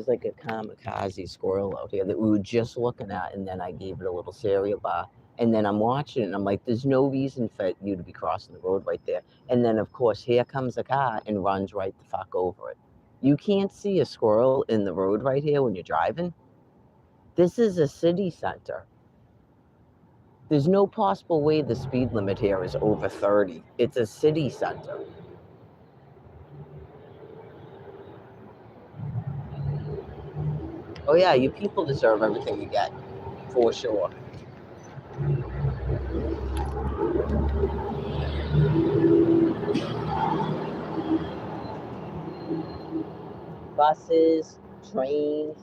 was like a kamikaze squirrel out here that we were just looking at, and then I gave it a little cereal bar. And then I'm watching it, and I'm like, there's no reason for you to be crossing the road right there. And then, of course, here comes a car and runs right the fuck over it. You can't see a squirrel in the road right here when you're driving. This is a city center. There's no possible way the speed limit here is over 30. It's a city center. Oh yeah, you people deserve everything you get, for sure. Buses, trains.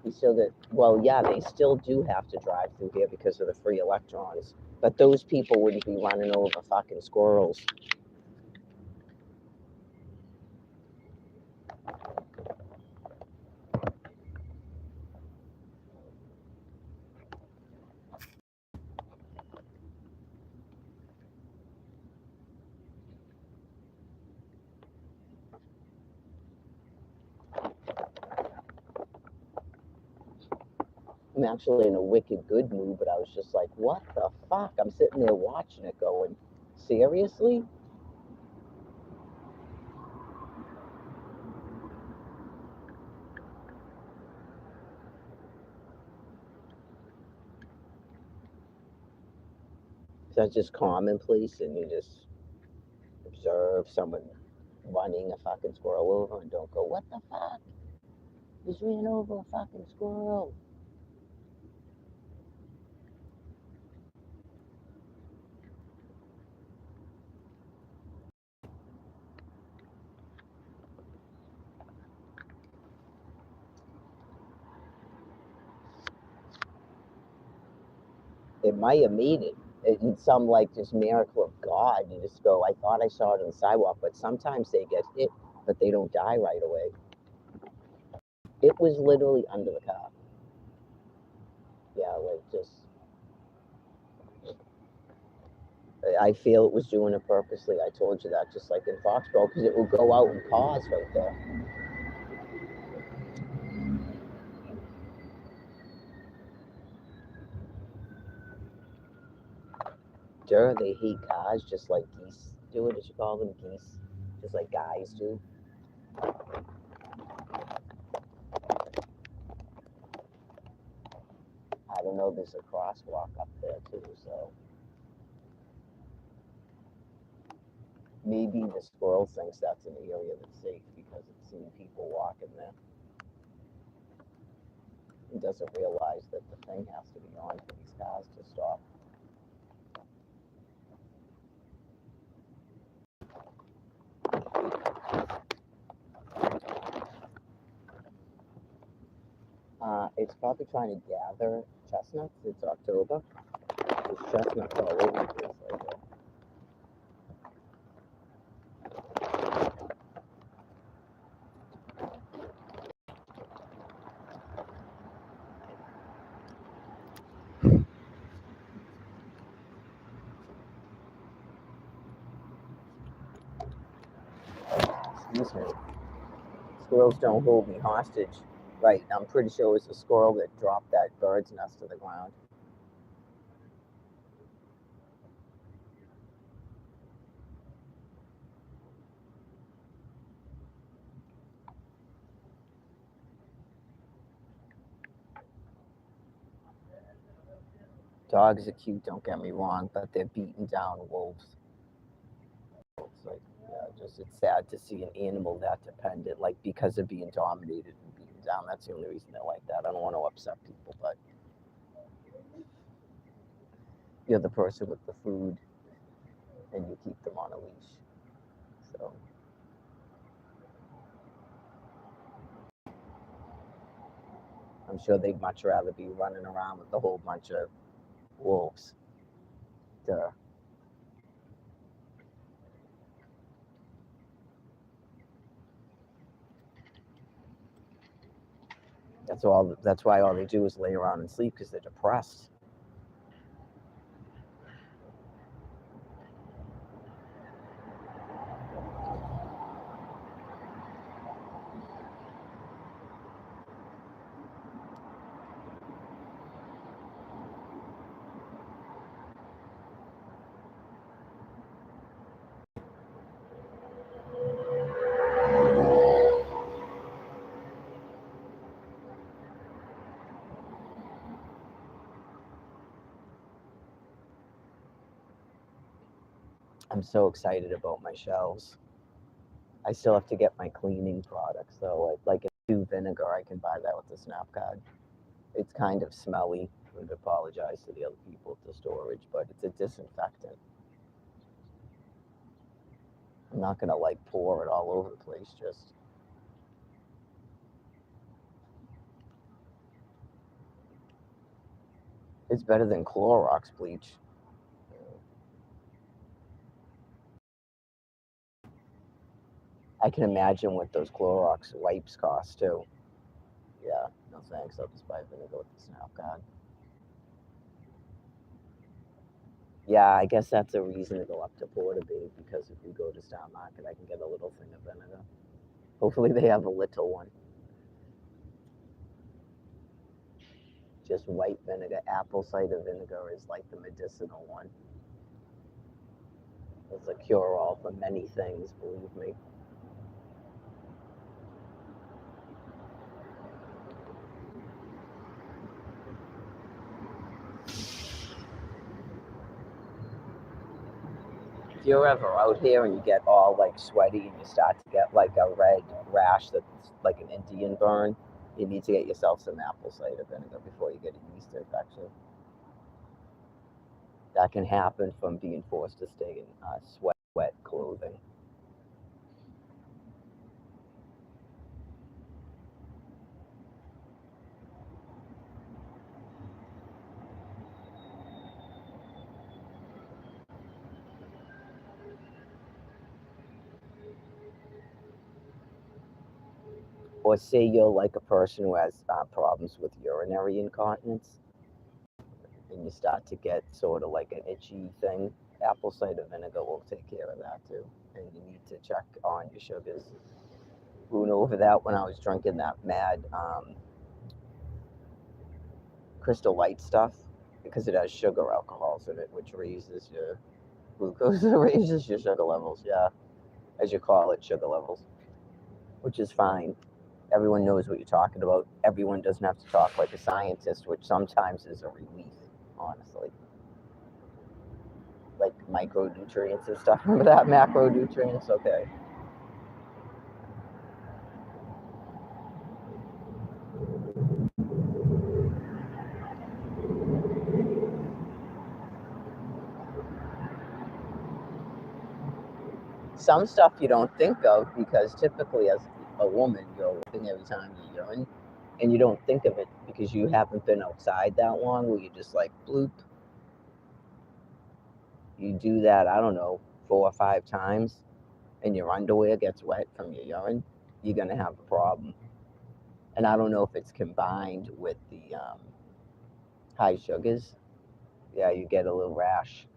You still get, well, yeah, they still do have to drive through here because of the free electrons. But those people wouldn't be running over fucking squirrels. I'm actually in a wicked good mood, but I was just like, what the fuck? I'm sitting there watching it going, seriously? That's just commonplace, and you just observe someone running a fucking squirrel over and don't go, what the fuck? Just ran over a fucking squirrel. It might have made it. In some like just miracle of God, you just go, I thought I saw it on the sidewalk, but sometimes they get hit, but they don't die right away. It was literally under the car. Yeah, like just, I feel it was doing it purposely. I told you that, just like in Foxborough, because it will go out and pause right there. Sure, they hate cars just like geese do it, as you call them, geese, just like guys do. I don't know, there's a crosswalk up there too, so maybe the squirrel thinks that's an area that's safe because it's seen people walking there. It doesn't realize that the thing has to be on for these cars to stop. It's probably trying to gather chestnuts. It's October. There's chestnuts all over the place right there. Excuse me. Squirrels don't hold me hostage. Right, I'm pretty sure it was a squirrel that dropped that bird's nest to the ground. Dogs are cute, don't get me wrong, but they're beating down wolves. It's like, yeah, just it's sad to see an animal that dependent, like because of being dominated and beaten down. That's the only reason they're like that. I don't want to upset people, but you're the person with the food, and you keep them on a leash. So I'm sure they'd much rather be running around with a whole bunch of wolves. Duh. That's why all they do is lay around and sleep because they're depressed. I'm so excited about my shelves. I still have to get my cleaning products though. Like a new vinegar, I can buy that with the Snap card. It's kind of smelly. I would apologize to the other people at the storage, but it's a disinfectant. I'm not gonna like pour it all over the place. Just it's better than Clorox bleach. I can imagine what those Clorox wipes cost too. Yeah, no thanks. I'll just buy vinegar with the Snap card. Yeah, I guess that's a reason to go up to Portabay because if we go to Star Market, I can get a little thing of vinegar. Hopefully, they have a little one. Just white vinegar. Apple cider vinegar is like the medicinal one. It's a cure all for many things, believe me. If you're ever out here and you get all like sweaty and you start to get like a red rash that's like an Indian burn, you need to get yourself some apple cider vinegar before you get a yeast infection. That can happen from being forced to stay in wet clothing. Or say you're like a person who has problems with urinary incontinence and you start to get sort of like an itchy thing, apple cider vinegar will take care of that too. And you need to check on your sugars. We went over that when I was drinking that mad Crystal Light stuff because it has sugar alcohols in it, which raises your glucose, raises your sugar levels. Yeah, as you call it, sugar levels, which is fine. Everyone knows what you're talking about. Everyone doesn't have to talk like a scientist, which sometimes is a relief, honestly. Like micronutrients and stuff. Remember that macronutrients? Okay. Some stuff you don't think of because typically as a woman, you're looking every time you urine, and you don't think of it because you haven't been outside that long where you just like bloop. You do that, I don't know, 4 or 5 times, and your underwear gets wet from your urine, you're gonna have a problem. And I don't know if it's combined with the high sugars. Yeah, you get a little rash.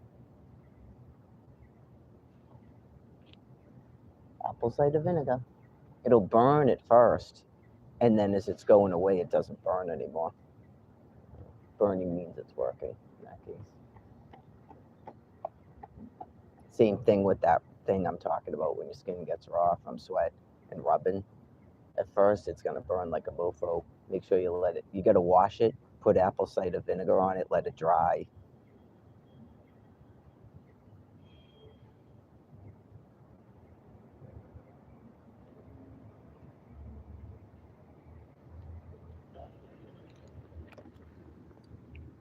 Apple cider vinegar. It'll burn at first, and then as it's going away, it doesn't burn anymore. Burning means it's working in that case. Same thing with that thing I'm talking about when your skin gets raw from sweat and rubbing. At first, it's gonna burn like a mofo. Make sure you let it. You gotta wash it. Put apple cider vinegar on it. Let it dry.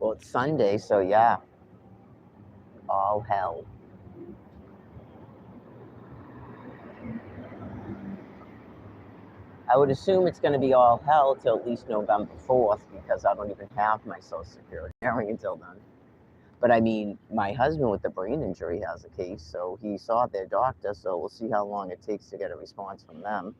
Well, it's Sunday, so yeah, all hell. I would assume it's going to be all hell till at least November 4th because I don't even have my Social Security hearing until then. But I mean, my husband with the brain injury has a case, so he saw their doctor, so we'll see how long it takes to get a response from them.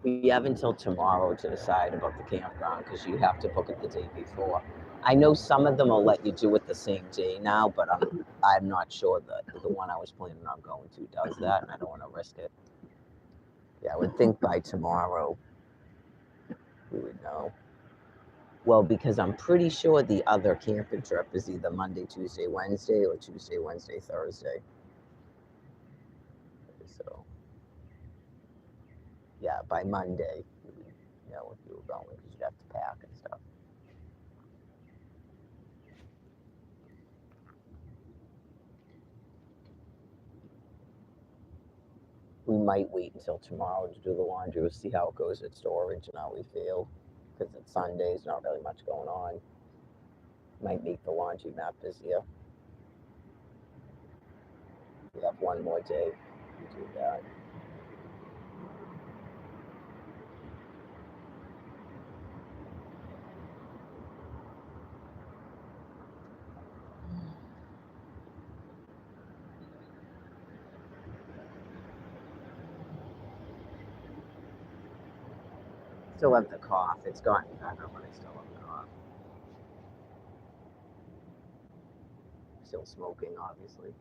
We have until tomorrow to decide about the campground because you have to book it the day before. I know some of them will let you do it the same day now, but I'm not sure that the one I was planning on going to does that, and I don't want to risk it. Yeah, I would think by tomorrow we would know. Well, because I'm pretty sure the other camping trip is either Monday, Tuesday, Wednesday, or Tuesday, Wednesday, Thursday. So, yeah, by Monday, you know, if you were going, because you'd have to pack and stuff. We might wait until tomorrow to do the laundry. We'll see how it goes at storage and how we feel. Because it's Sundays, not really much going on. Might make the laundry mat busier. We have one more day to do that. Still have the cough. It's gotten better, but I still have the cough. Still smoking, obviously.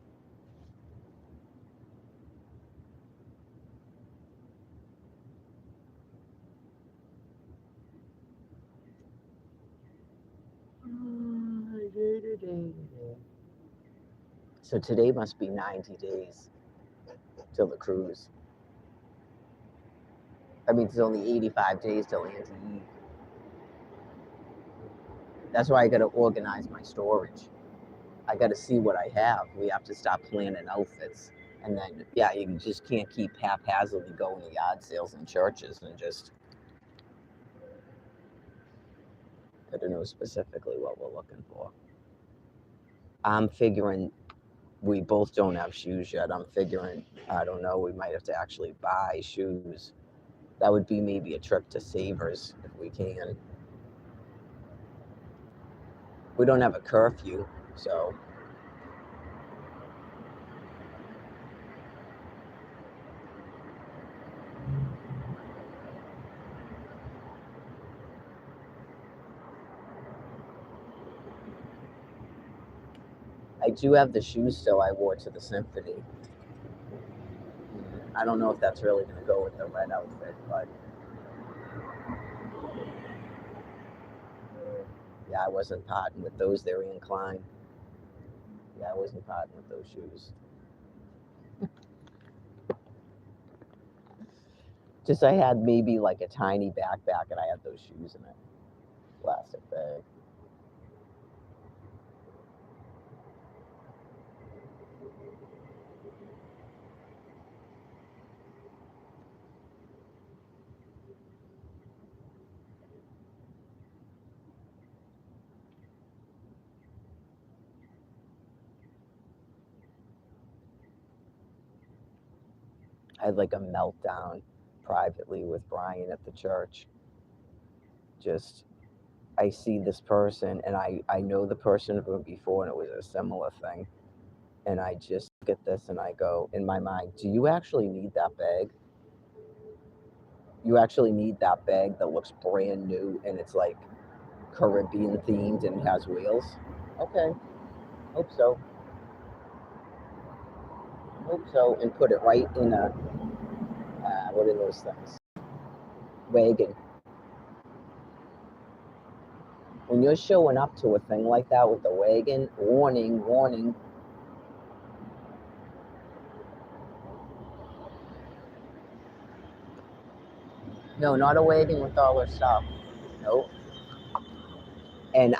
So today must be 90 days till the cruise. I mean, it's only 85 days till Anti-Eve. That's why I got to organize my storage. I got to see what I have. We have to start planning outfits. And then, yeah, you just can't keep haphazardly going to yard sales and churches and just got to know specifically what we're looking for. I'm figuring we both don't have shoes yet. I'm figuring, I don't know, we might have to actually buy shoes. That would be maybe a trip to Savers if we can. We don't have a curfew, so I do have the shoes still I wore to the symphony. I don't know if that's really going to go with the red outfit, but yeah, I wasn't potting with those. They were inclined. Yeah, I wasn't potting with those shoes. Just I had maybe like a tiny backpack and I had those shoes in it. Plastic bag. I had like a meltdown privately with Brian at the church. Just I see this person and I know the person from before and it was a similar thing. And I just look at this and I go in my mind, do you actually need that bag? You actually need that bag that looks brand new and it's like Caribbean themed and has wheels? Okay, hope so. Hope so. And put it right in a, what are those things? Wagon. When you're showing up to a thing like that with the wagon, warning, warning. No, not a wagon with all our stuff. Nope. And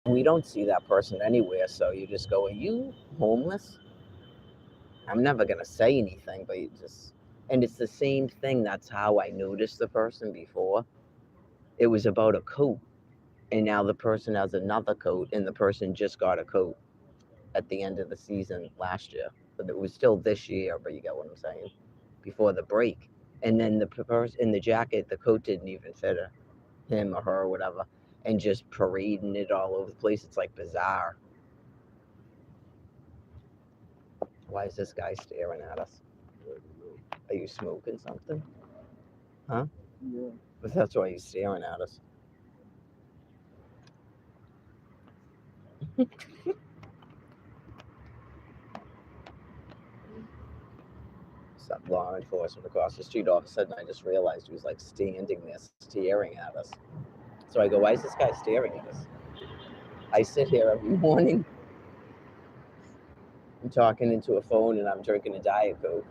we don't see that person anywhere, so you just go, are you homeless? I'm never gonna say anything, but you just, and it's the same thing. That's how I noticed the person before. It was about a coat, and now the person has another coat, and the person just got a coat at the end of the season last year. But it was still this year, but you get what I'm saying, before the break. And then the person in the jacket, the coat didn't even fit him or her or whatever, and just parading it all over the place. It's like bizarre. Why is this guy staring at us? Are you smoking something? Huh? Yeah. But that's why he's staring at us. Some law enforcement across the street. All of a sudden, I just realized he was like standing there staring at us. So I go, why is this guy staring at us? I sit here every morning. I'm talking into a phone and I'm drinking a Diet Coke.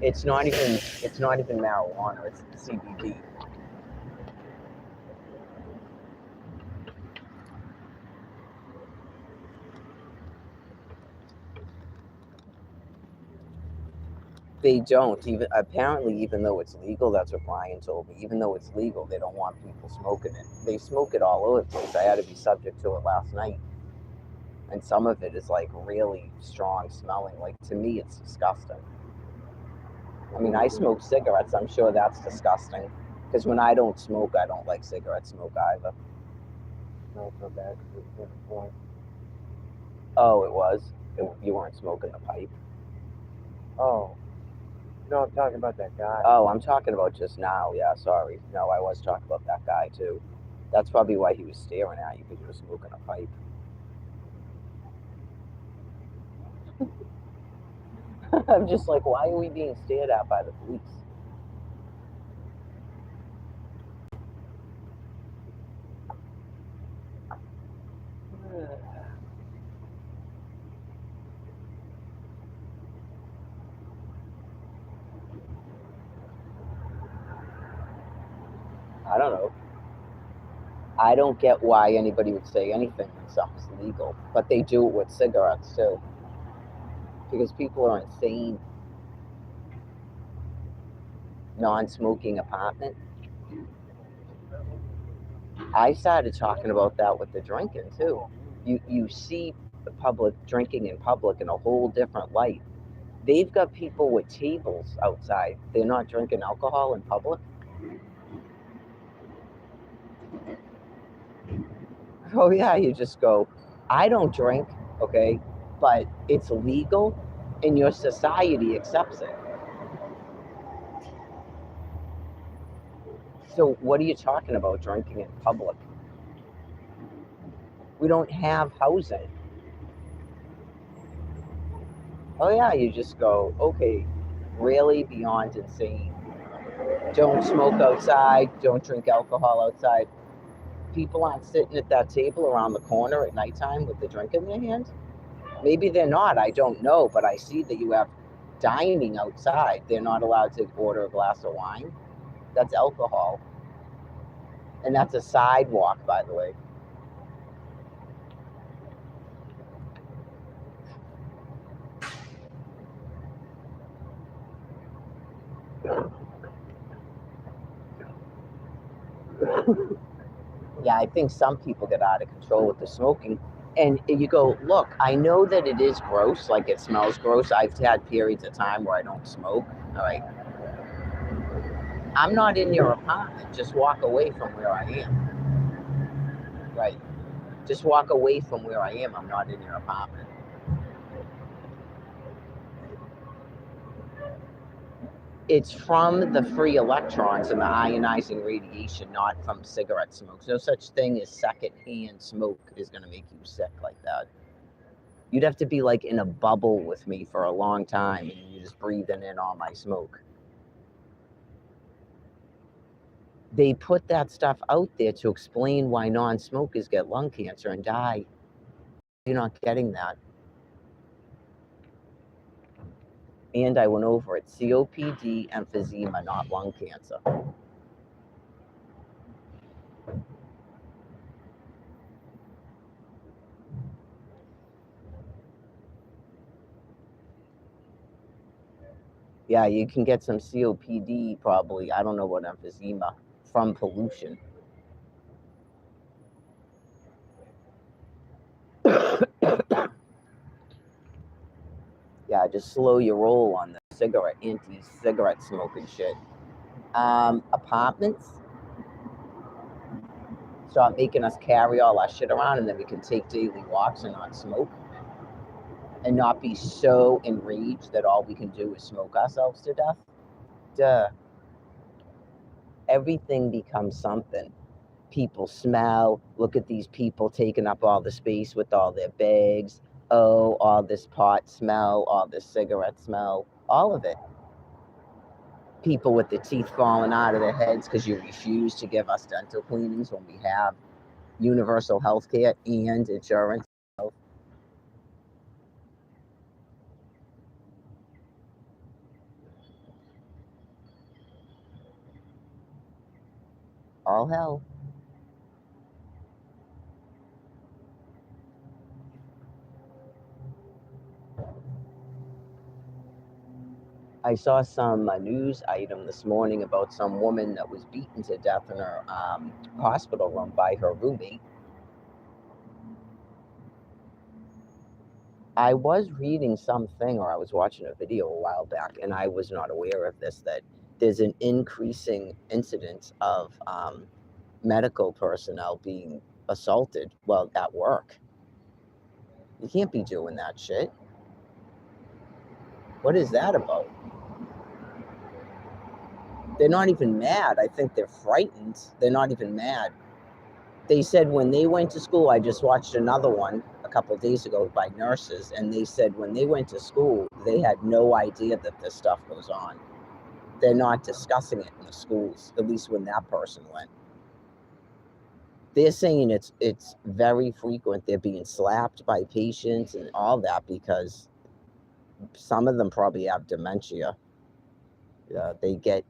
It's not even marijuana, it's CBD. They don't even, apparently, even though it's legal, that's what Brian told me. Even though it's legal, they don't want people smoking it. They smoke it all over the place. I had to be subject to it last night, and some of it is like really strong smelling. Like to me, it's disgusting. I mean, I smoke cigarettes. I'm sure that's disgusting. Because when I don't smoke, I don't like cigarette smoke either. No, it's not bad. It's a different point. Oh, it was? You weren't smoking the pipe? Oh. No, I'm talking about that guy. Oh, I'm talking about just now. Yeah, sorry. No, I was talking about that guy too. That's probably why he was staring at you, because you were smoking a pipe. I'm just like, why are we being stared at by the police? I don't know. I don't get why anybody would say anything when something's legal, but they do it with cigarettes too. Because people are insane. Non-smoking apartment. I started talking about that with the drinking too. You see the public drinking in public in a whole different light. They've got people with tables outside. They're not drinking alcohol in public. Oh yeah, you just go, I don't drink, okay, but it's legal and your society accepts it. So what are you talking about drinking in public? We don't have housing. Oh yeah, you just go, okay, really beyond insane. Don't smoke outside, don't drink alcohol outside. People aren't sitting at that table around the corner at nighttime with the drink in their hand. Maybe they're not, I don't know, but I see that you have dining outside. They're not allowed to order a glass of wine. That's alcohol. And that's a sidewalk, by the way. Yeah, I think some people get out of control with the smoking. And you go, look, I know that it is gross, like it smells gross. I've had periods of time where I don't smoke. All right. I'm not in your apartment. Just walk away from where I am. Right. Just walk away from where I am. I'm not in your apartment. It's from the free electrons and the ionizing radiation, not from cigarette smoke. No such thing as secondhand smoke is going to make you sick like that. You'd have to be like in a bubble with me for a long time and you're just breathing in all my smoke. They put that stuff out there to explain why non-smokers get lung cancer and die. You're not getting that. And I went over it. COPD, emphysema, not lung cancer. Yeah, you can get some COPD probably. I don't know what emphysema from pollution. Yeah, just slow your roll on the anti-cigarette smoking shit. Apartments, start making us carry all our shit around, and then we can take daily walks and not smoke, and not be so enraged that all we can do is smoke ourselves to death. Duh. Everything becomes something. People smell. Look at these people taking up all the space with all their bags. Oh, all this pot smell, all this cigarette smell, all of it. People with their teeth falling out of their heads because you refuse to give us dental cleanings when we have universal health care and insurance. All hell. I saw some news item this morning about some woman that was beaten to death in her hospital room by her roommate. I was reading something, or I was watching a video a while back, and I was not aware of this, that there's an increasing incidence of medical personnel being assaulted while at work. You can't be doing that shit. What is that about? They're not even mad. I think they're frightened. They're not even mad. They said when they went to school, I just watched another one a couple of days ago by nurses, and they said when they went to school, they had no idea that this stuff goes on. They're not discussing it in the schools, at least when that person went. They're saying it's very frequent. They're being slapped by patients and all that because some of them probably have dementia. They get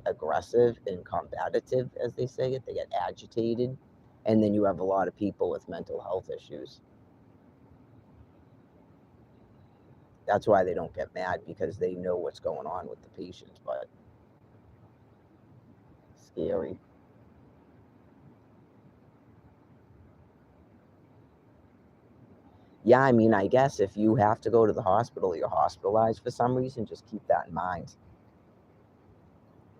aggressive and combative, as they say it. They get agitated, and then you have a lot of people with mental health issues. That's why they don't get mad, because they know what's going on with the patient. But scary. Yeah, I mean, I guess if you have to go to the hospital, you're hospitalized for some reason, just keep that in mind.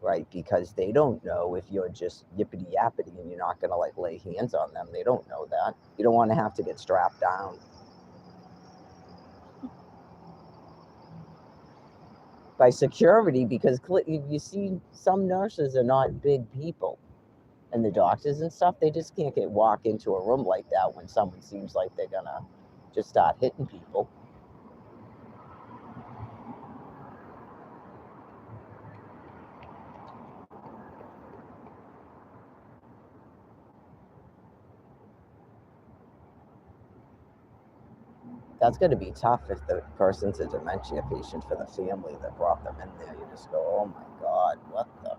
Right, because they don't know if you're just yippity yappity and you're not going to like lay hands on them. They don't know that. You don't want to have to get strapped down by security, because you see some nurses are not big people, and the doctors and stuff, they just can't walk into a room like that when someone seems like they're going to just start hitting people. That's going to be tough if the person's a dementia patient for the family that brought them in there. You just go, oh my God, what the?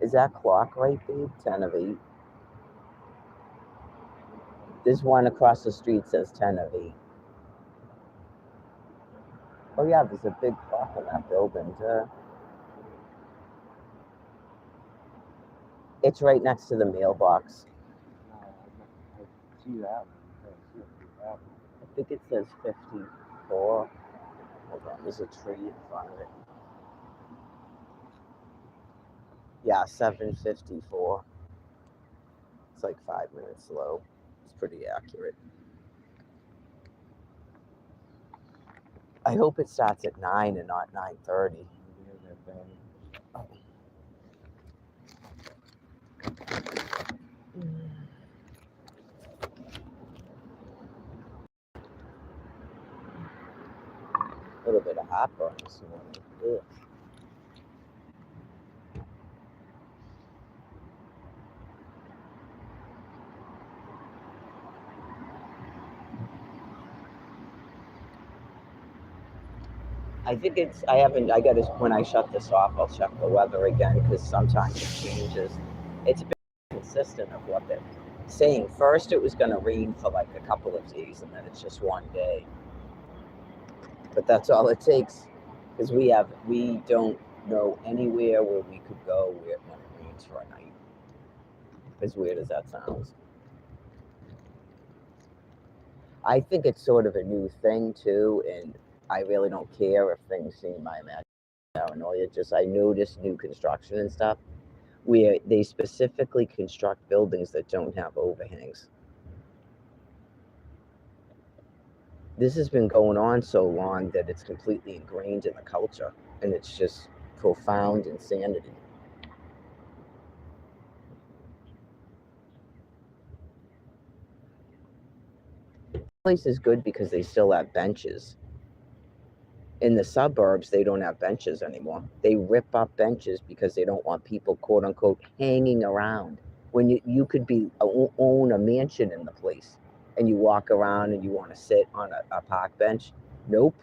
Is that clock right, babe? 10 of 8. This one across the street says 10 of 8. Oh yeah, there's a big clock in that building. It's right next to the mailbox. I see that one. I think it says 54. Hold on, there's a tree in front of it. Yeah, 7:54. It's like 5 minutes slow. It's pretty accurate. I hope it starts at 9 and not 9:30. Oh. A little bit of heartburn this morning. Ugh. I think it's, I haven't, I gotta, when I shut this off, I'll check the weather again, because sometimes it changes. It's been consistent of what they're saying. First, it was gonna rain for like a couple of days, and then it's just one day. But that's all it takes, because we don't know anywhere where we could go when it rains for a night. As weird as that sounds. I think it's sort of a new thing too, and I really don't care if things seem my imagination paranoia. Just I notice new construction and stuff where they specifically construct buildings that don't have overhangs. This has been going on so long that it's completely ingrained in the culture, and it's just profound insanity. Place is good because they still have benches. In the suburbs, they don't have benches anymore. They rip up benches because they don't want people, quote unquote, hanging around. When you could be own a mansion in the place, and you walk around and you want to sit on a park bench. Nope.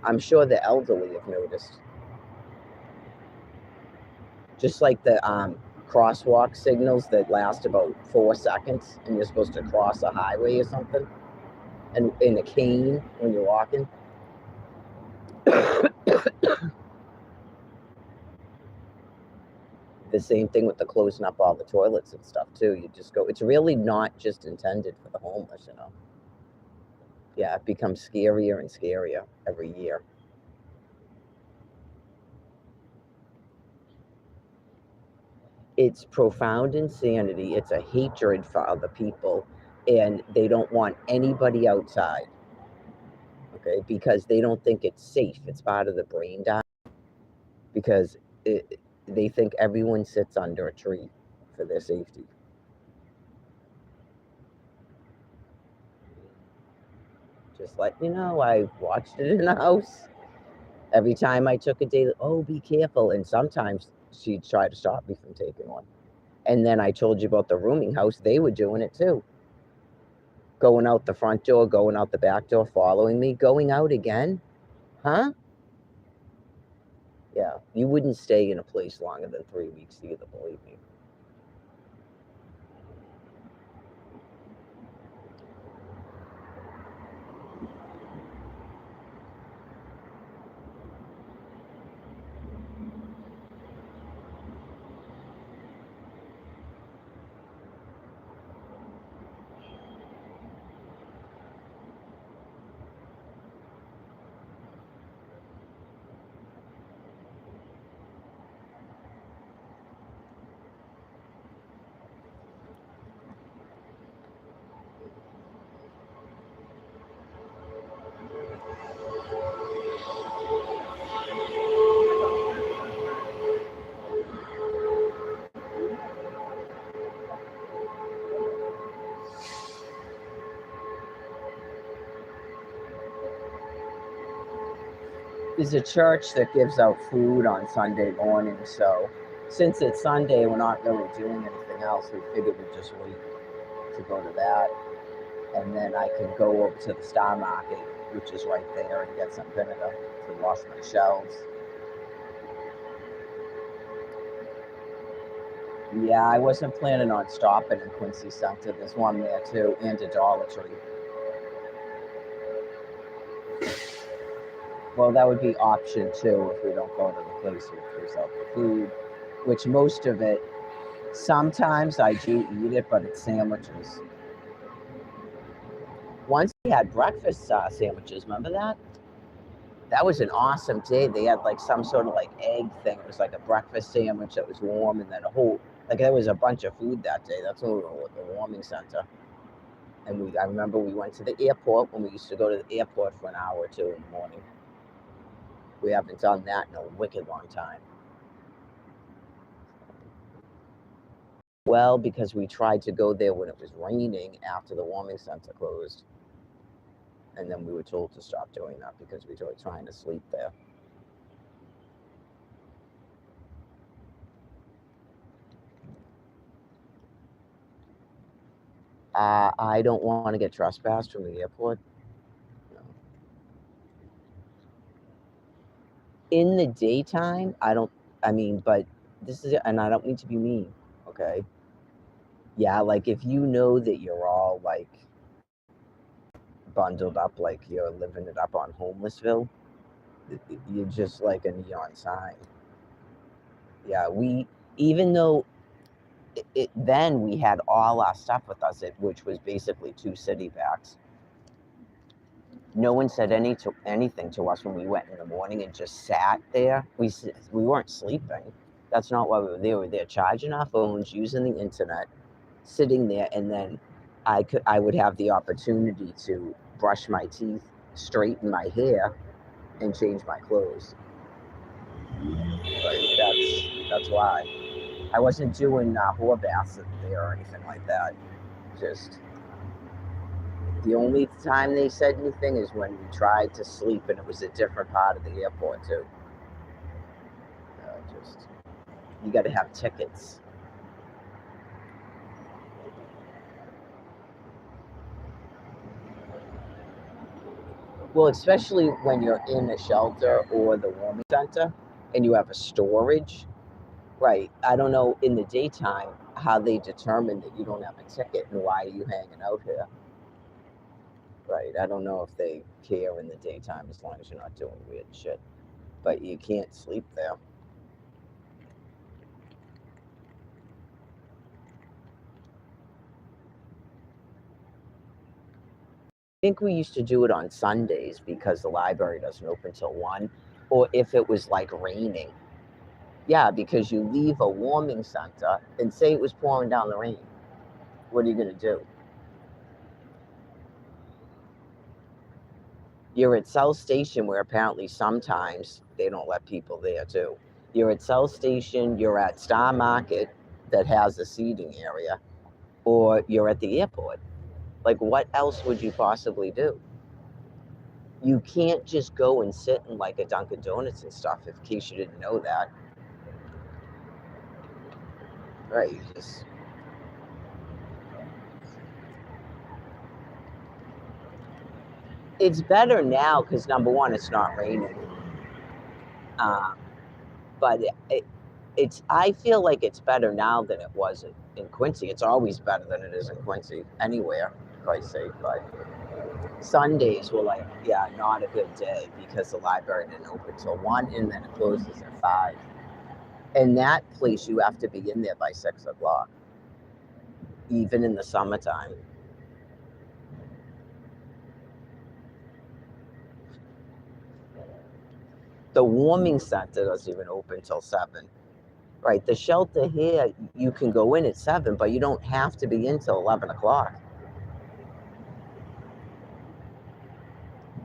I'm sure the elderly have noticed. Just like the crosswalk signals that last about 4 seconds, and you're supposed to cross a highway or something, and in a cane when you're walking. The same thing with the closing up all the toilets and stuff too. You just go. It's really not just intended for the homeless, you know. Yeah, it becomes scarier and scarier every year. It's profound insanity. It's a hatred for other people, and they don't want anybody outside. Okay, because they don't think it's safe. It's part of the brain die because they think everyone sits under a tree for their safety. Just let you know, I watched it in the house. Every time I took a day, oh, be careful. And sometimes she'd try to stop me from taking one. And then I told you about the rooming house. They were doing it too. Going out the front door, going out the back door, following me, going out again. Huh? Yeah. You wouldn't stay in a place longer than 3 weeks either, believe me. There's a church that gives out food on Sunday morning, so since it's Sunday, we're not really doing anything else. We figured we'd just wait to go to that, and then I can go over to the Star Market, which is right there, and get some vinegar to wash my shelves. Yeah, I wasn't planning on stopping in Quincy Center. There's one there too, and a Dollar Tree. Well, that would be option two if we don't go to the place which gives out the food, which most of it, sometimes I do eat it, but it's sandwiches. Once we had breakfast sandwiches, remember that? That was an awesome day. They had like some sort of like egg thing. It was like a breakfast sandwich that was warm, and then a whole, like there was a bunch of food that day. That's when we were at the warming center. And I remember we went to the airport when we used to go to the airport for an hour or two in the morning. We haven't done that in a wicked long time. Well, because we tried to go there when it was raining after the warming center closed. And then we were told to stop doing that because we were trying to sleep there. I don't want to get trespassed from the airport. No. In the daytime, I mean, but this is, and I don't mean to be mean, okay? Yeah, like if you know that you're all like bundled up, like you're living it up on Homelessville, you're just like a neon sign. Yeah, even though then we had all our stuff with us, which was basically 2 city packs. No one said anything to us when we went in the morning and just sat there. We weren't sleeping. That's not why we were there. We were there charging our phones, using the internet, sitting there, and then I would have the opportunity to brush my teeth, straighten my hair, and change my clothes. But that's why I wasn't doing whore baths there or anything like that. Just the only time they said anything is when we tried to sleep, and it was a different part of the airport too. Just you got to have tickets. Well, especially when you're in a shelter or the warming center and you have a storage. Right. I don't know in the daytime how they determine that you don't have a ticket and why are you hanging out here. Right. I don't know if they care in the daytime as long as you're not doing weird shit. But you can't sleep there. I think we used to do it on Sundays because the library doesn't open till 1, or if it was like raining. Yeah, because you leave a warming center and say it was pouring down the rain. What are you going to do? You're at South Station, where apparently sometimes they don't let people there too. You're at South Station, you're at Star Market that has a seating area, or you're at the airport. Like, what else would you possibly do? You can't just go and sit in like a Dunkin' Donuts and stuff, in case you didn't know that. Right, you just. It's better now because number one, it's not raining. Um, but it's I feel like it's better now than it was in Quincy. It's always better than it is in Quincy anywhere, for Christ's sake. But Sundays were like, yeah, not a good day because the library didn't open till 1 and then it closes at 5. And that place, you have to be in there by 6 o'clock, even in the summertime. The warming center doesn't even open till 7. Right, the shelter here, you can go in at 7, but you don't have to be in till 11 o'clock.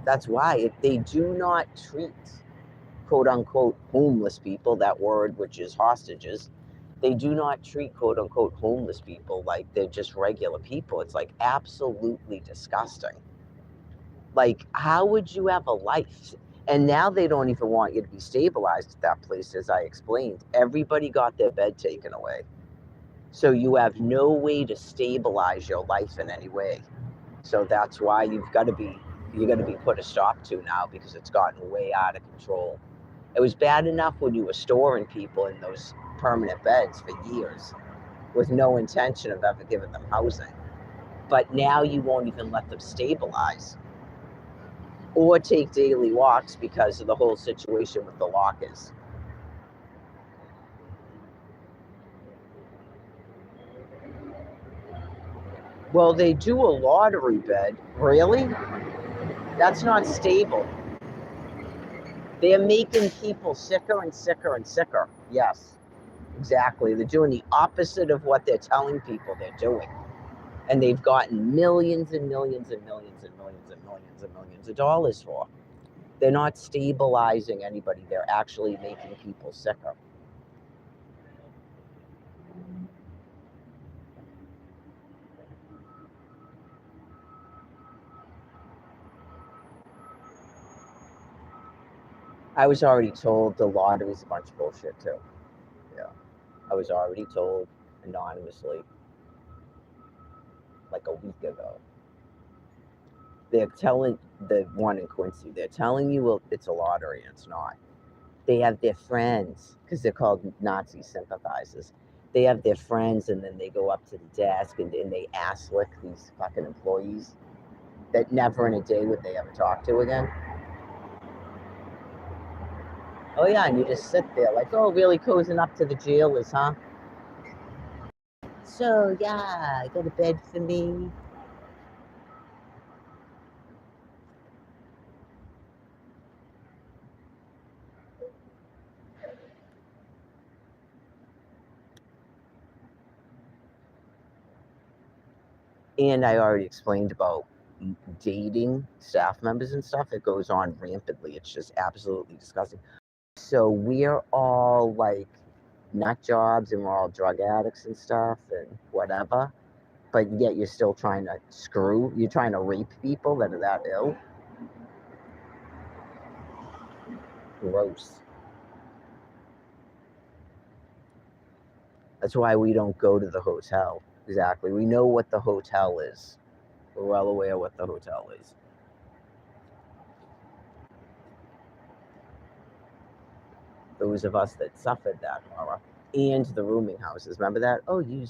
That's why if they do not treat quote unquote homeless people, that word, which is hostages, they do not treat quote unquote homeless people like they're just regular people. It's like absolutely disgusting. Like, how would you have a life? And now they don't even want you to be stabilized at that place, as I explained. Everybody got their bed taken away. So you have no way to stabilize your life in any way. So that's why you're going to be put a stop to now, because it's gotten way out of control. It was bad enough when you were storing people in those permanent beds for years with no intention of ever giving them housing. But now you won't even let them stabilize or take daily walks because of the whole situation with the lockers. Well, they do a lottery bed. Really? That's not stable. They're making people sicker and sicker and sicker. Yes, exactly. They're doing the opposite of what they're telling people they're doing. And they've gotten millions and millions and millions and millions and millions and millions of dollars for. They're not stabilizing anybody. They're actually making people sicker. I was already told the lottery's a bunch of bullshit too. Yeah. I was already told anonymously like a week ago. They're telling the one in Quincy, they're telling you it's a lottery, and it's not. They have their friends, because they're called Nazi sympathizers. They have their friends, and then they go up to the desk and they ass lick these fucking employees that never in a day would they ever talk to again. Oh yeah, and you just sit there like, oh, really cozying up to the jailers, huh? So yeah, go to bed for me. And I already explained about dating staff members and stuff. It goes on rampantly. It's just absolutely disgusting. So we're all like nut jobs and we're all drug addicts and stuff and whatever. But yet you're still trying to you're trying to rape people that are that ill. Gross. That's why we don't go to the hotel. Exactly. We know what the hotel is. We're well aware what the hotel is. Those of us that suffered that horror. And the rooming houses. Remember that? Oh, you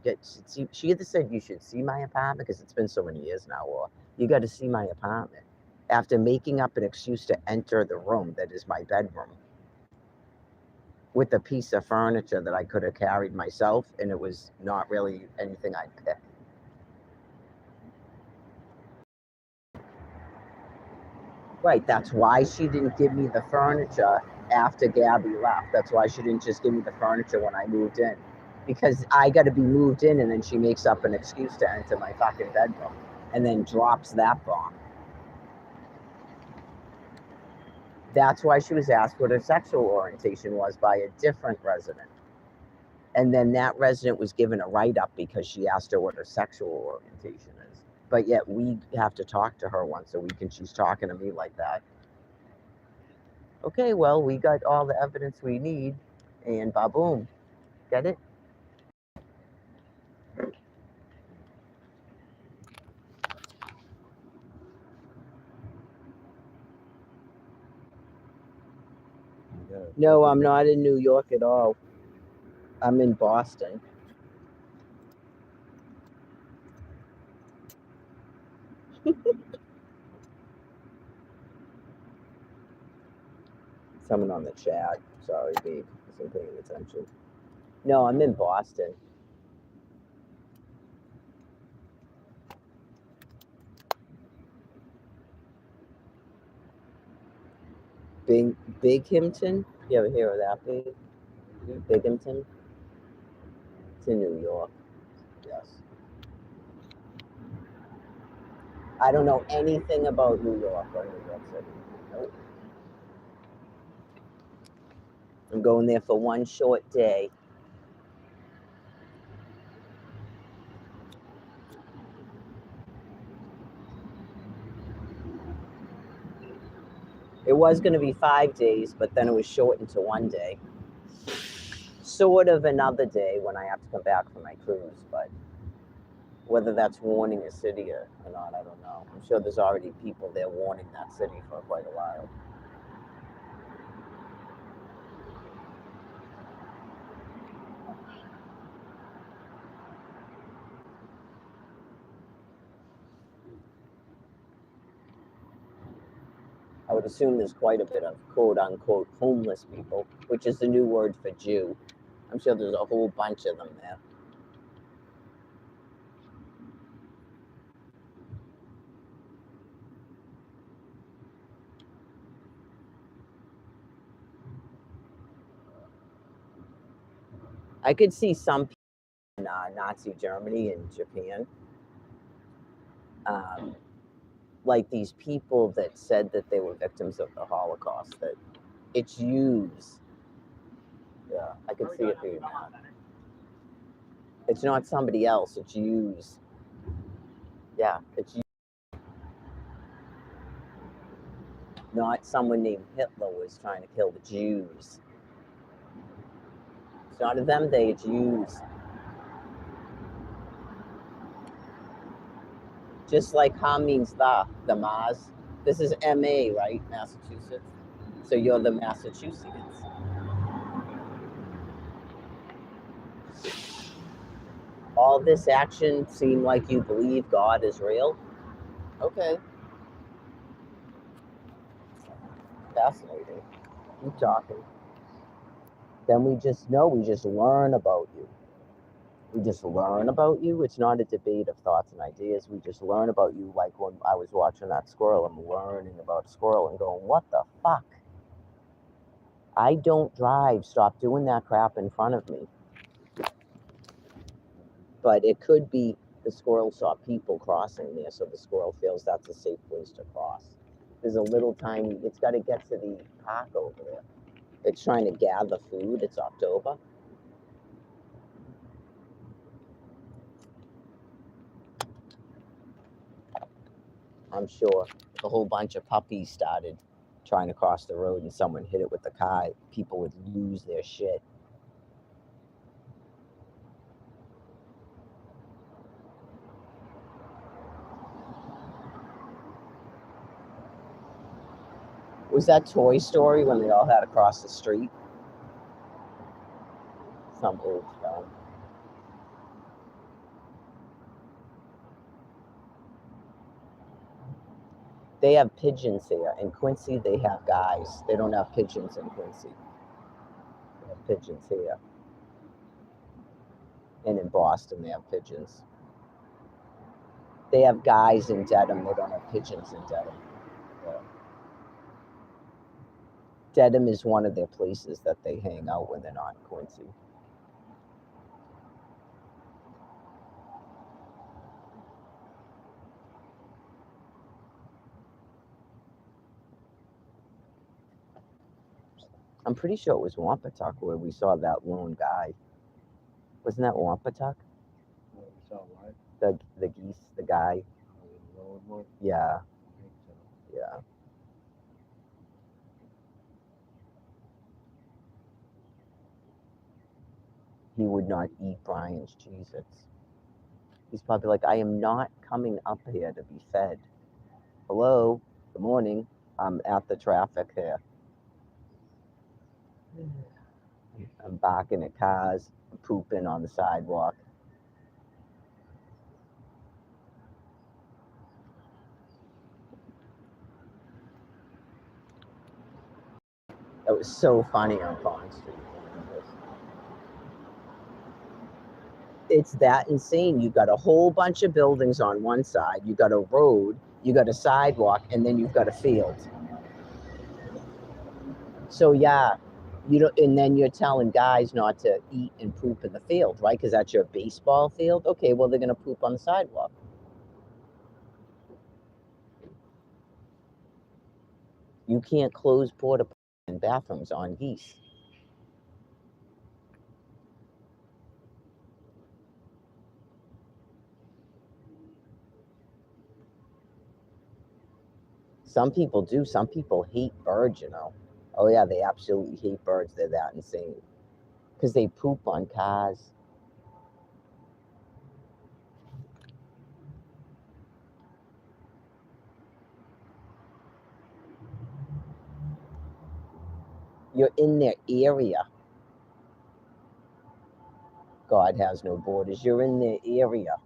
get to see. She either said you should see my apartment because it's been so many years now, or you got to see my apartment. After making up an excuse to enter the room that is my bedroom with a piece of furniture that I could have carried myself, and it was not really anything I'd pick. Right, that's why she didn't give me the furniture after Gabby left. That's why she didn't just give me the furniture when I moved in. Because I got to be moved in, and then she makes up an excuse to enter my fucking bedroom and then drops that bomb. That's why she was asked what her sexual orientation was by a different resident. And then that resident was given a write-up because she asked her what her sexual orientation is. But yet we have to talk to her once a week, and she's talking to me like that. Okay, well, we got all the evidence we need, and ba-boom. Get it? No, I'm not in New York at all. I'm in Boston. Someone on the chat. Sorry, babe. I wasn't paying attention. No, I'm in Boston. Binghamton? You ever hear of that, babe? Binghamton? It's in New York. Yes. I don't know anything about New York or New York City. Nope. I'm going there for one short day. It was going to be 5 days, but then it was shortened to one day. Sort of another day when I have to come back from my cruise, but whether that's warning a city or not, I don't know. I'm sure there's already people there warning that city for quite a while. I would assume there's quite a bit of quote unquote homeless people, which is the new word for Jew. I'm sure there's a whole bunch of them there. I could see some people in Nazi Germany and Japan, like these people that said that they were victims of the Holocaust, that it's Jews. Yeah, I could see it being that. It's not somebody else, it's Jews. Yeah, it's not someone named Hitler was trying to kill the Jews. It's not of them, they, it's Jews. Just like Ha means the Maz. This is MA, right? Massachusetts. So you're the Massachusetts. All this action seem like you believe God is real? Okay. Fascinating. Keep talking. Then we just know, we just learn about you. We just learn about you. It's not a debate of thoughts and ideas. We just learn about you, like when I was watching that squirrel. I'm learning about a squirrel and going, what the fuck? I don't drive. Stop doing that crap in front of me. But it could be The squirrel saw people crossing there, so the squirrel feels that's a safe place to cross. There's a little tiny, it's got to get to the park over there. It's trying to gather food. It's October. I'm sure a whole bunch of puppies started trying to cross the road and someone hit it with the car. People would lose their shit. Was that Toy Story when they all had to cross the street? Some old film. They have pigeons here. In Quincy, they have guys. They don't have pigeons in Quincy. They have pigeons here. And in Boston, they have pigeons. They have guys in Dedham. They don't have pigeons in Dedham. Yeah. Dedham is one of their places that they hang out when they're not in Quincy. I'm pretty sure it was Wampatuck where we saw that lone guy. Wasn't that Wampatuck? What, we saw what? The geese, the guy. Oh, the lone one? Yeah, I think so. yeah. He would not eat Brian's Cheez-Its. He's probably like, I am not coming up here to be fed. Hello, good morning. I'm at the traffic here. I'm barking at cars, pooping on the sidewalk. That was so funny on Pond Street. It's that insane. You got a whole bunch of buildings on one side, you got a road, you got a sidewalk, and then you've got a field. So yeah, you don't, and then you're telling guys not to eat and poop in the field, right? Because that's your baseball field. Okay, well they're gonna poop on the sidewalk. You can't close porta and bathrooms on geese. Some people do. Some people hate birds, you know. Oh yeah, they absolutely hate birds. They're that insane because they poop on cars. You're in their area. God has no borders. You're in their area.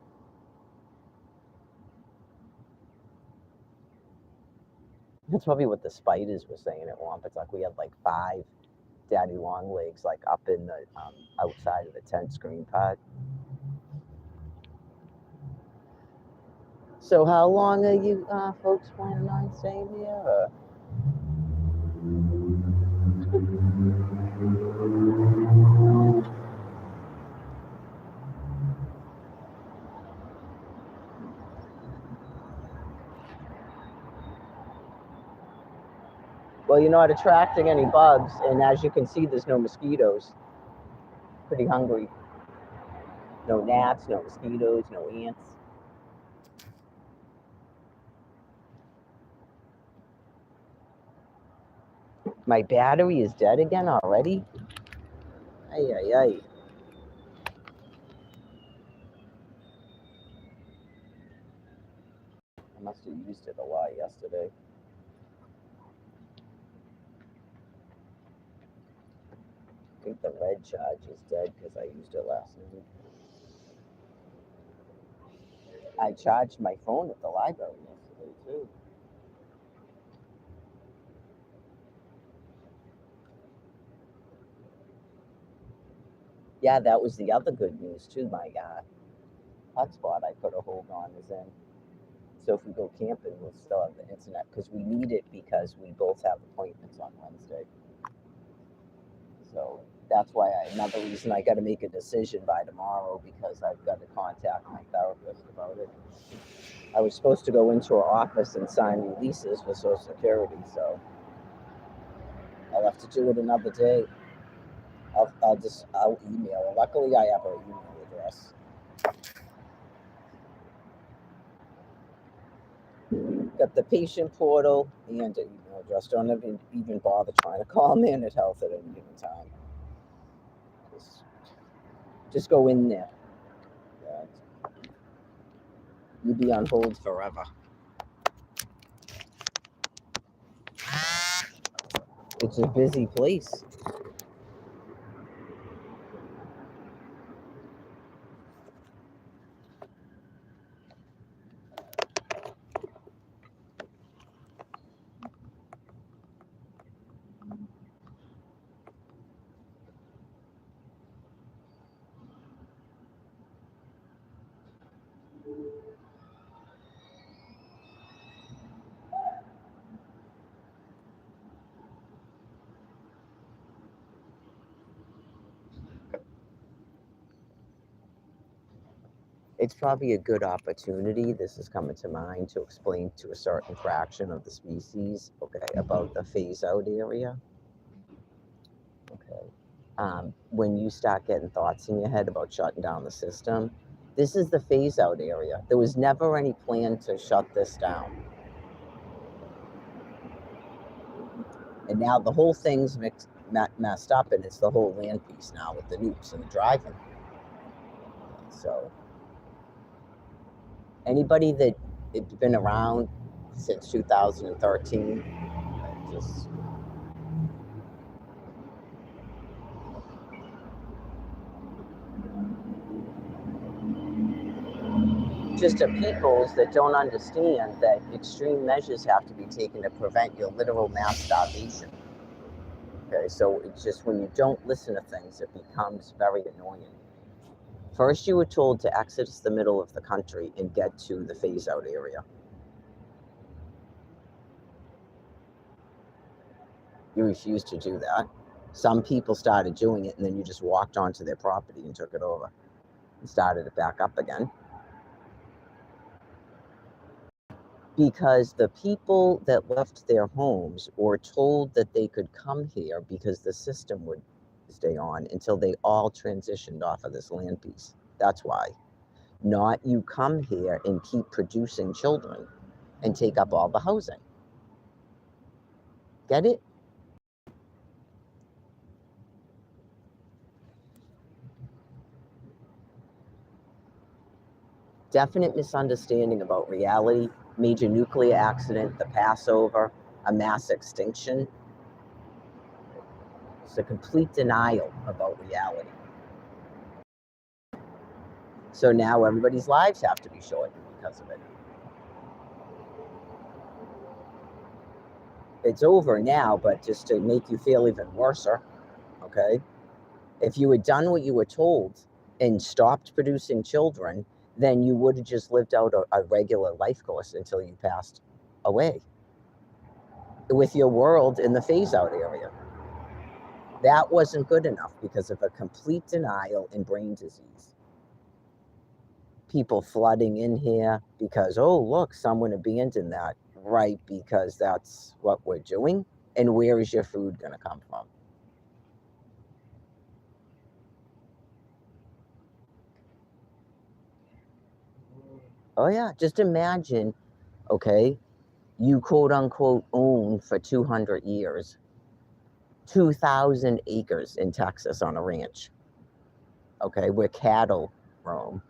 That's probably what the spiders were saying at Wampatuck. We had like 5 daddy long legs like up in the outside of the tent screen part. So how long are you folks planning on staying here? Well, you're not attracting any bugs, and as you can see, there's no mosquitoes. Pretty hungry. No gnats, no mosquitoes, no ants. My battery is dead again already? Ay, ay, ay. I must have used it a lot yesterday. I think the red charge is dead because I used it last night. I charged my phone at the library yesterday too. Yeah, that was the other good news too. My hotspot I put a hold on is in. So if we go camping, we'll still have the internet because we need it because we both have appointments on Wednesday. So That's why another reason I got to make a decision by tomorrow, because I've got to contact my therapist about it. I was supposed to go into her office and sign releases for Social Security, so I'll have to do it another day. I'll email her. Luckily, I have her email address. Got the patient portal and an email address. Don't even bother trying to call Managed Health at any given time. Just go in there. Yeah. You'd be on hold forever. It's a busy place. It's probably a good opportunity, this is coming to mind, to explain to a certain fraction of the species, okay, about the phase out area. Okay. When you start getting thoughts in your head about shutting down the system, this is the phase out area. There was never any plan to shut this down. And now the whole thing's messed up, and it's the whole land piece now with the nukes and the driving. So anybody that it's been around since 2013, just to peoples that don't understand that extreme measures have to be taken to prevent your literal mass starvation. Okay, so it's just when you don't listen to things, it becomes very annoying. First, you were told to exit the middle of the country and get to the phase out area. You refused to do that. Some people started doing it, and then you just walked onto their property and took it over and started it back up again. Because the people that left their homes were told that they could come here because the system would stay on until they all transitioned off of this land piece. That's why. Not you come here and keep producing children and take up all the housing. Get it? Definite misunderstanding about reality, major nuclear accident, the Passover, a mass extinction. It's a complete denial about reality. So now everybody's lives have to be shortened because of it. It's over now, but just to make you feel even worse, okay? If you had done what you were told and stopped producing children, then you would have just lived out a regular life course until you passed away with your world in the phase out area. That wasn't good enough because of a complete denial and brain disease. People flooding in here because, oh, look, someone abandoned that. Right, because that's what we're doing. And where is your food going to come from? Oh, yeah. Just imagine, okay, you quote unquote own for 200 years 2,000 acres in Texas on a ranch, okay, where cattle roam.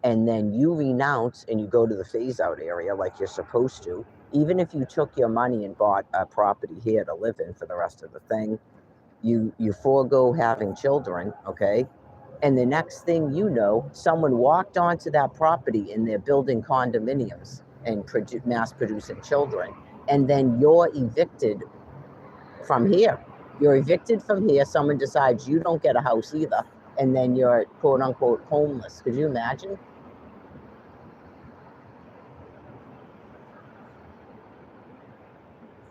And then you renounce and you go to the phase out area like you're supposed to. Even if you took your money and bought a property here to live in for the rest of the thing, you forego having children, okay? And the next thing you know, someone walked onto that property and they're building condominiums and mass producing children. And then you're evicted from here. You're evicted from here. Someone decides you don't get a house either. And then you're quote unquote homeless. Could you imagine?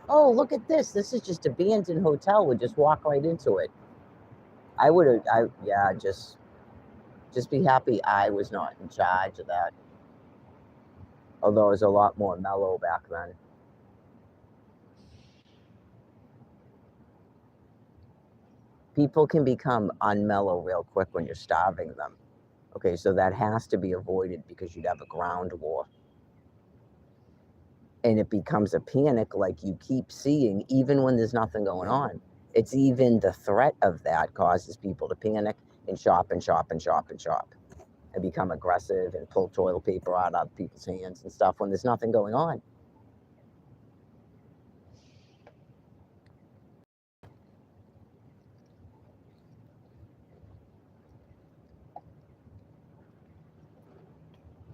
Oh, look at this. This is just abandoned hotel. We'll just walk right into it. I would have, yeah, just be happy I was not in charge of that. Although it was a lot more mellow back then. People can become unmellow real quick when you're starving them. Okay, so that has to be avoided because you'd have a ground war. And it becomes a panic like you keep seeing, even when there's nothing going on. It's even the threat of that causes people to panic and shop and shop and shop and shop and become aggressive and pull toilet paper out of people's hands and stuff when there's nothing going on.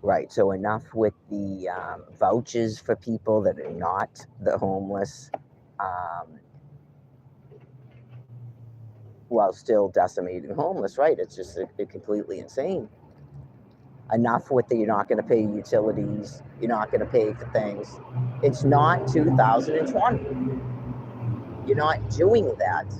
Right. So enough with the vouchers for people that are not the homeless, while still decimating homeless. Right. It's just completely insane. Enough with the you're not going to pay utilities, you're not going to pay for things. It's not 2020. You're not doing that.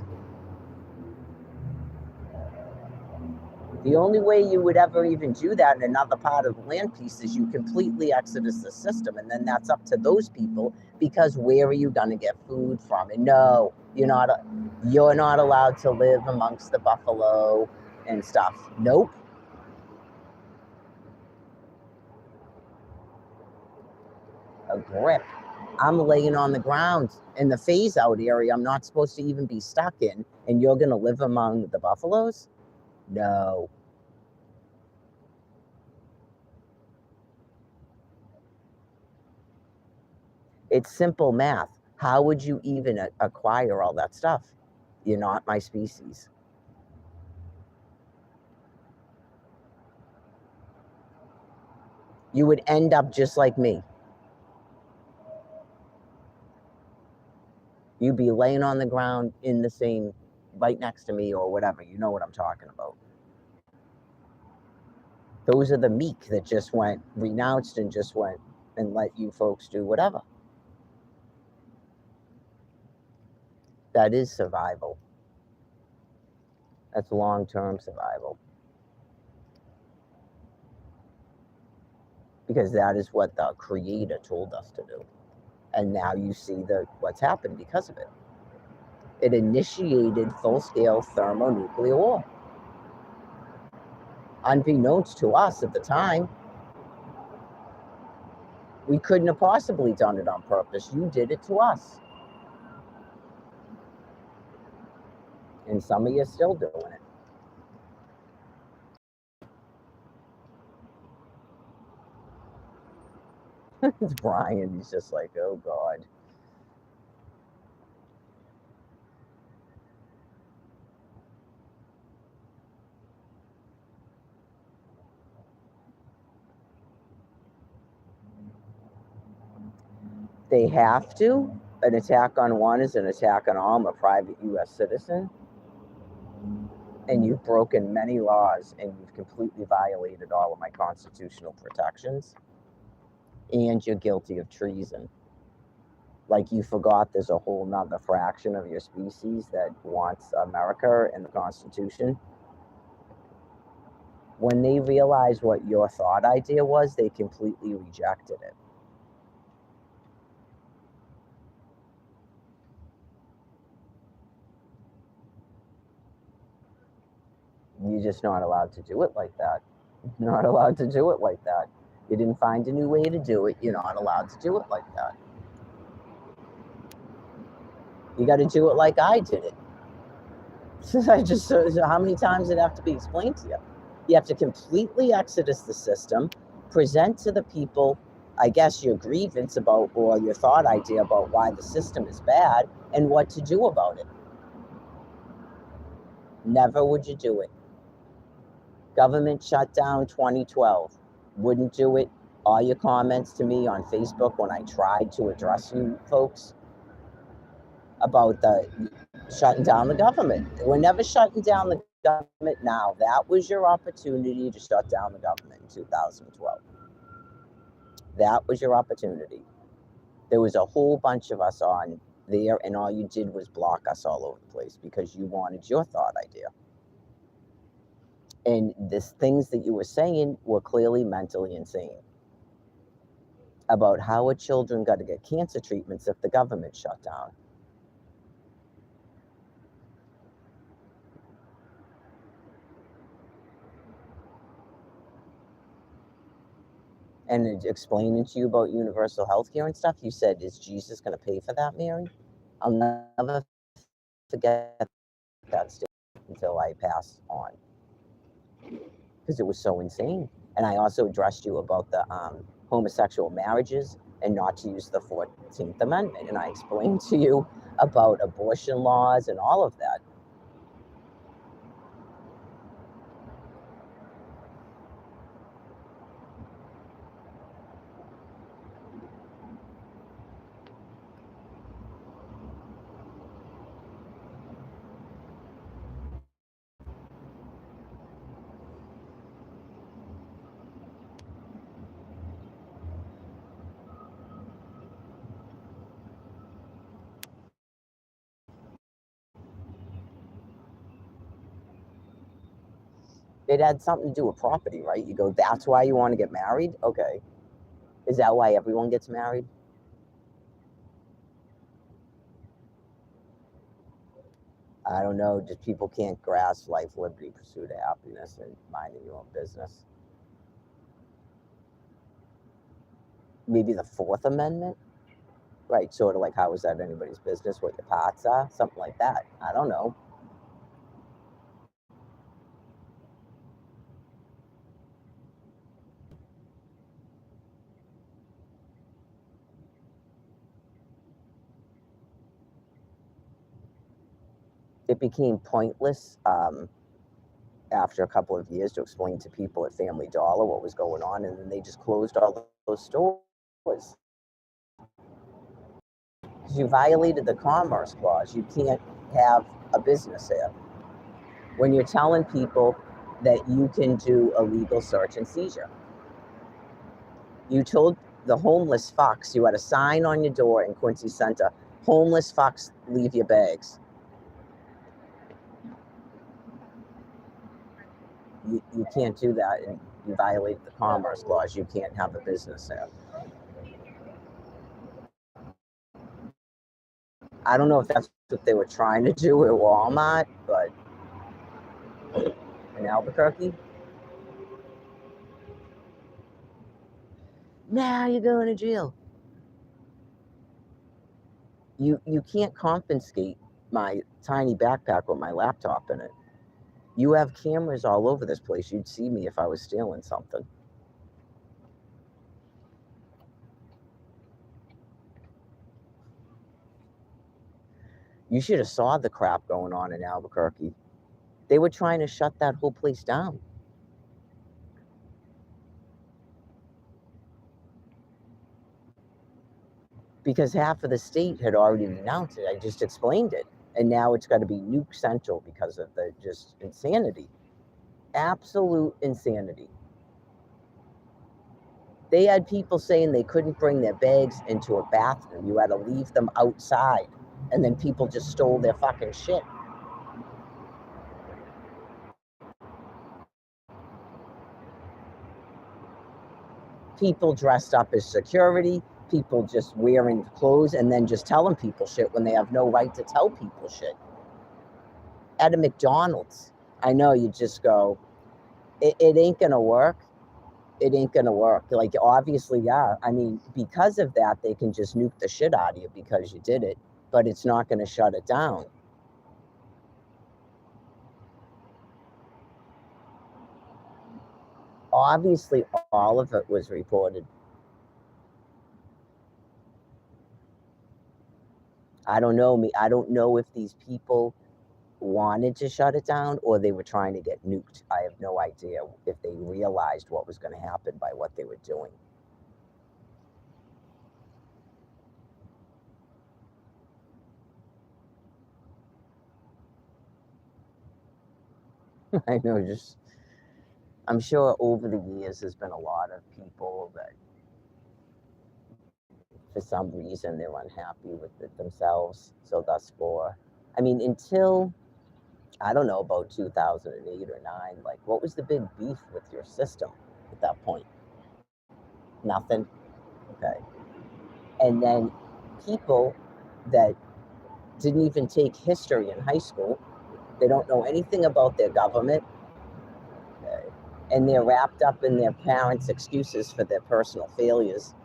The only way you would ever even do that in another part of the land piece is you completely exodus the system, and then that's up to those people, because where are you going to get food from? And no, you're not allowed to live amongst the buffalo and stuff. Nope. A grip. I'm laying on the ground in the phase out area I'm not supposed to even be stuck in, and you're going to live among the buffaloes? No. It's simple math. How would you even acquire all that stuff? You're not my species. You would end up just like me. You'd be laying on the ground in the same, right next to me or whatever. You know what I'm talking about. Those are the meek that just went, renounced and just went and let you folks do whatever. That is survival. That's long-term survival. Because that is what the Creator told us to do. And now you see what's happened because of it. It initiated full-scale thermonuclear war. Unbeknownst to us at the time, we couldn't have possibly done it on purpose. You did it to us. And some of you are still doing it. It's Brian. He's just like, oh, God. They have to. An attack on one is an attack on all. I'm a private U.S. citizen. And you've broken many laws, and you've completely violated all of my constitutional protections. And you're guilty of treason. Like, you forgot there's a whole nother fraction of your species that wants America and the Constitution. When they realized what your thought idea was, they completely rejected it. You're just not allowed to do it like that. You're not allowed to do it like that. You didn't find a new way to do it. You're not allowed to do it like that. You got to do it like I did it. How many times did it have to be explained to you? You have to completely exodus the system, present to the people, I guess, your grievance about, or your thought idea about why the system is bad and what to do about it. Never would you do it. Government shutdown 2012. Wouldn't do it. All your comments to me on Facebook when I tried to address you folks about the shutting down the government. We're never shutting down the government now. That was your opportunity to shut down the government in 2012. That was your opportunity. There was a whole bunch of us on there, and all you did was block us all over the place because you wanted your thought idea. And these things that you were saying were clearly mentally insane about how are children got to get cancer treatments if the government shut down. And explaining to you about universal health care and stuff, you said, is Jesus going to pay for that, Mary? I'll never forget that statement until I pass on because it was so insane. And I also addressed you about the homosexual marriages and not to use the 14th Amendment. And I explained to you about abortion laws and all of that. It had something to do with property, right? You go, that's why you want to get married? Okay. Is that why everyone gets married? I don't know. Just people can't grasp life, liberty, pursuit of happiness, and minding your own business. Maybe the Fourth Amendment? Right, sort of like how is that anybody's business what your parts are? Something like that. I don't know. It became pointless after a couple of years to explain to people at Family Dollar what was going on, and then they just closed all those stores. Because you violated the Commerce Clause. You can't have a business there. When you're telling people that you can do a legal search and seizure, you told the homeless fucks, you had a sign on your door in Quincy Center, homeless fucks, leave your bags. You can't do that, and you violated the Commerce Clause. You can't have a business there. I don't know if that's what they were trying to do at Walmart, but in Albuquerque, now you're going to jail. You can't confiscate my tiny backpack with my laptop in it. You have cameras all over this place. You'd see me if I was stealing something. You should have saw the crap going on in Albuquerque. They were trying to shut that whole place down. Because half of the state had already renounced it. I just explained it. And now it's got to be nuke central because of the just insanity. Absolute insanity. They had people saying they couldn't bring their bags into a bathroom. You had to leave them outside. And then people just stole their fucking shit. People dressed up as security, people just wearing clothes and then just telling people shit when they have no right to tell people shit. At a McDonald's, I know you just go, it ain't gonna work. It ain't gonna work. Like, obviously, yeah. I mean, because of that, they can just nuke the shit out of you because you did it, but it's not gonna shut it down. Obviously, all of it was reported. I don't know me. I don't know if these people wanted to shut it down or they were trying to get nuked. I have no idea if they realized what was going to happen by what they were doing. I know, just, I'm sure over the years there's been a lot of people that for some reason they're unhappy with it themselves. So thus for, I mean, until I don't know, about 2008 or 9. Like, what was the big beef with your system at that point? Nothing. Okay. And then people that didn't even take history in high school, they don't know anything about their government, okay, and they're wrapped up in their parents' excuses for their personal failures.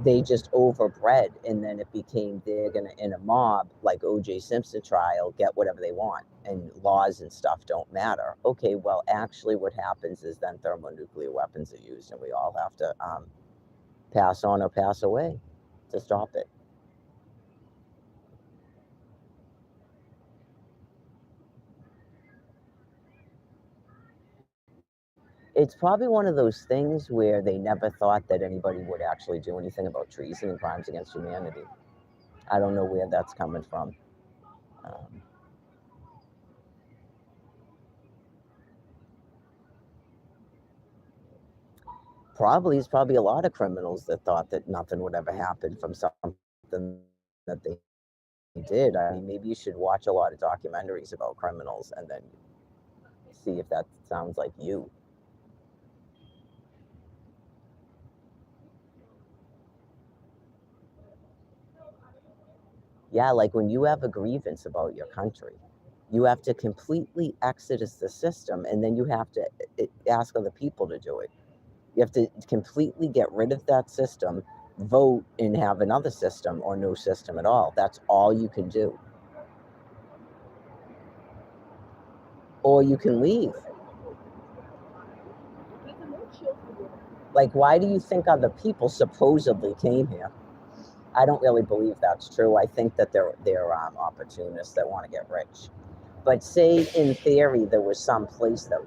They just overbred, and then it became they're gonna, in a mob like OJ Simpson trial, get whatever they want, and laws and stuff don't matter. Okay, well, actually what happens is then thermonuclear weapons are used, and we all have to pass on or pass away to stop it. It's probably one of those things where they never thought that anybody would actually do anything about treason and crimes against humanity. I don't know where that's coming from. Um, it's probably a lot of criminals that thought that nothing would ever happen from something that they did. I mean, maybe you should watch a lot of documentaries about criminals and then see if that sounds like you. Yeah, like when you have a grievance about your country, you have to completely exodus the system, and then you have to ask other people to do it. You have to completely get rid of that system, vote, and have another system or no system at all. That's all you can do. Or you can leave. Like, why do you think other people supposedly came here? I don't really believe that's true. I think that they're opportunists that want to get rich. But say in theory there was some place that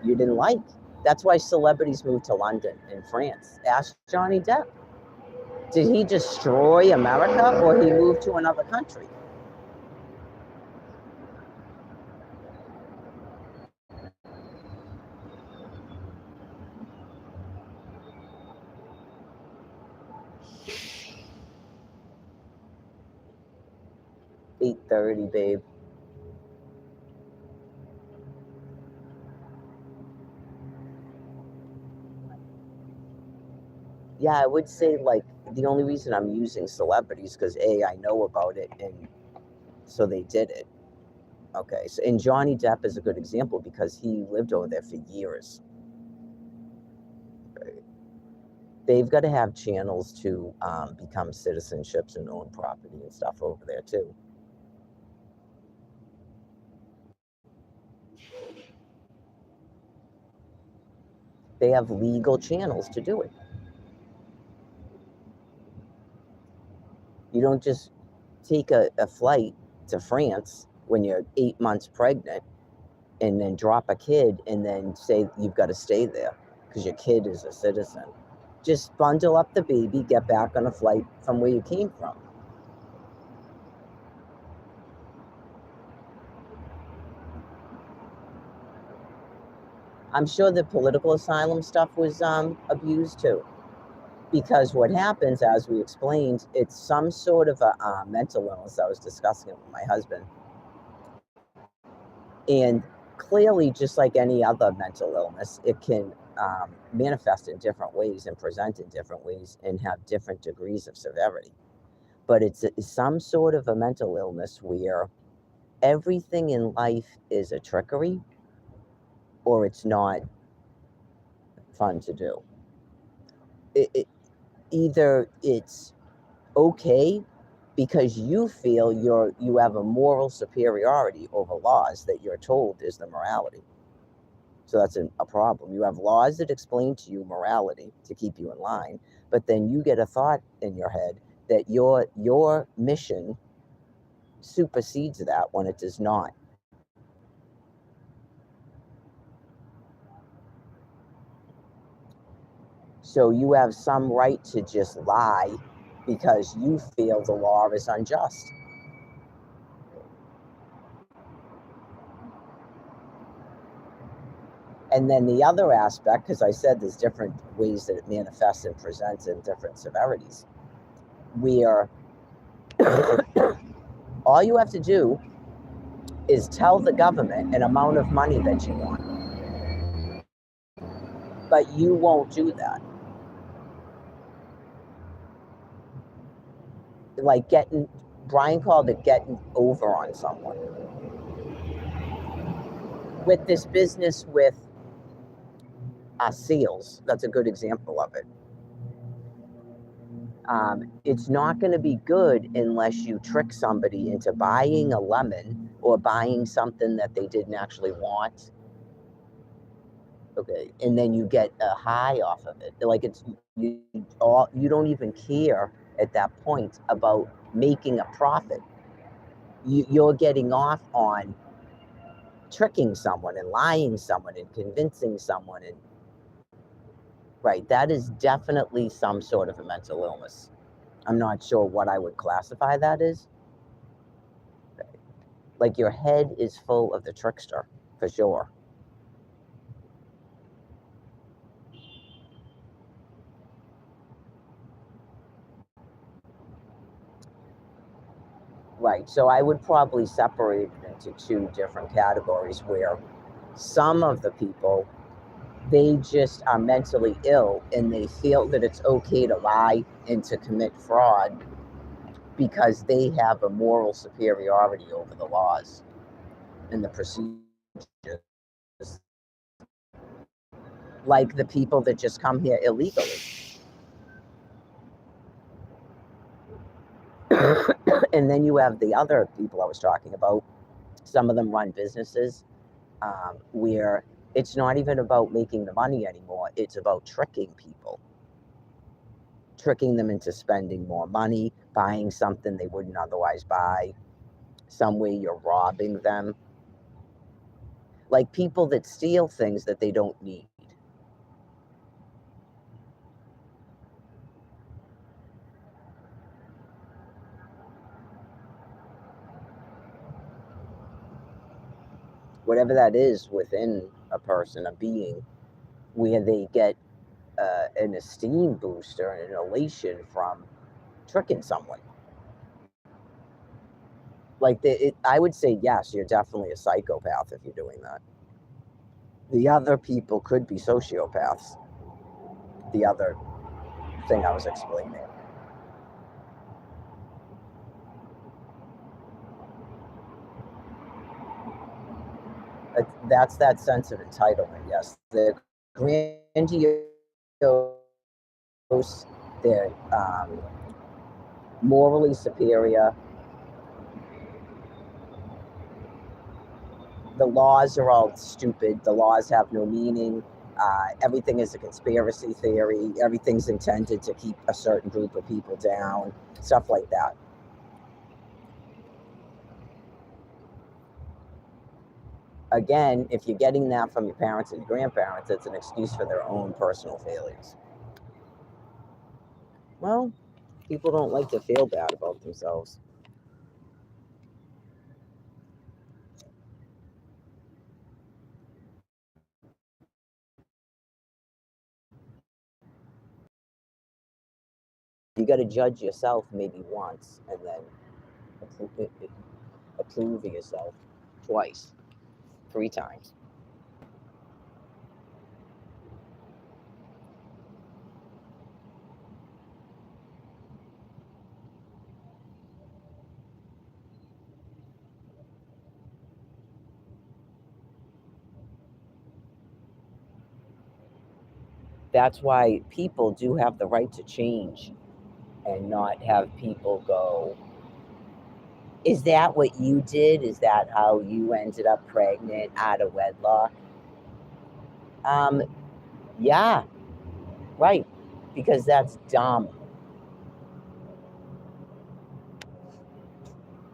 you didn't like. That's why celebrities moved to London and France. Ask Johnny Depp. Did he destroy America or he moved to another country? $8:30, babe. Yeah, I would say like the only reason I'm using celebrities because I know about it and so they did it. Okay, so and Johnny Depp is a good example because he lived over there for years. Right? They've got to have channels to become citizenships and own property and stuff over there too. They have legal channels to do it. You don't just take a flight to France when you're 8 months pregnant and then drop a kid and then say you've got to stay there because your kid is a citizen. Just bundle up the baby, get back on a flight from where you came from. I'm sure the political asylum stuff was abused too. Because what happens, as we explained, it's some sort of a mental illness. I was discussing it with my husband. And clearly, just like any other mental illness, it can manifest in different ways and present in different ways and have different degrees of severity. But it's some sort of a mental illness where everything in life is a trickery or it's not fun to do. Either it's okay because you feel you have a moral superiority over laws that you're told is the morality. So that's a problem. You have laws that explain to you morality to keep you in line, but then you get a thought in your head that your mission supersedes that when it does not. So you have some right to just lie because you feel the law is unjust. And then the other aspect, because I said there's different ways that it manifests and presents in different severities, where all you have to do is tell the government an amount of money that you want, but you won't do that. Like Brian called it getting over on someone. With this business with seals, that's a good example of it. It's not going to be good unless you trick somebody into buying a lemon or buying something that they didn't actually want. Okay, and then you get a high off of it. Like you don't even care at that point about making a profit. You're getting off on tricking someone and lying someone and convincing someone, and right, that is definitely some sort of a mental illness. I'm not sure what I would classify that as. Like your head is full of the trickster, for sure. Right. So I would probably separate it into two different categories where some of the people, they just are mentally ill and they feel that it's okay to lie and to commit fraud because they have a moral superiority over the laws and the procedures. Like the people that just come here illegally. And then you have the other people I was talking about. Some of them run businesses where it's not even about making the money anymore. It's about tricking people, tricking them into spending more money, buying something they wouldn't otherwise buy. Some way you're robbing them. Like people that steal things that they don't need. Whatever that is within a person, a being, where they get an esteem booster and an elation from tricking someone. Like I would say yes, you're definitely a psychopath if you're doing that. The other people could be sociopaths. The other thing I was explaining. That's that sense of entitlement. Yes, they're grandiose. They're morally superior. The laws are all stupid. The laws have no meaning. Everything is a conspiracy theory. Everything's intended to keep a certain group of people down. Stuff like that. Again, if you're getting that from your parents and your grandparents, it's an excuse for their own personal failures. Well, people don't like to feel bad about themselves. You got to judge yourself maybe once and then approve of yourself twice, 3 times. That's why people do have the right to change and not have people go, is that what you did? Is that how you ended up pregnant out of wedlock? Um, yeah, right. Because that's dumb.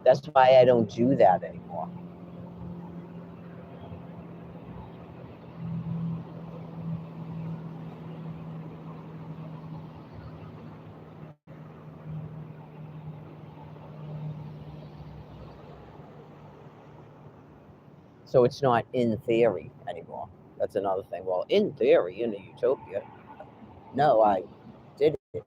That's why I don't do that anymore. So it's not in theory anymore. That's another thing. Well, in theory, in a utopia, no, I did it.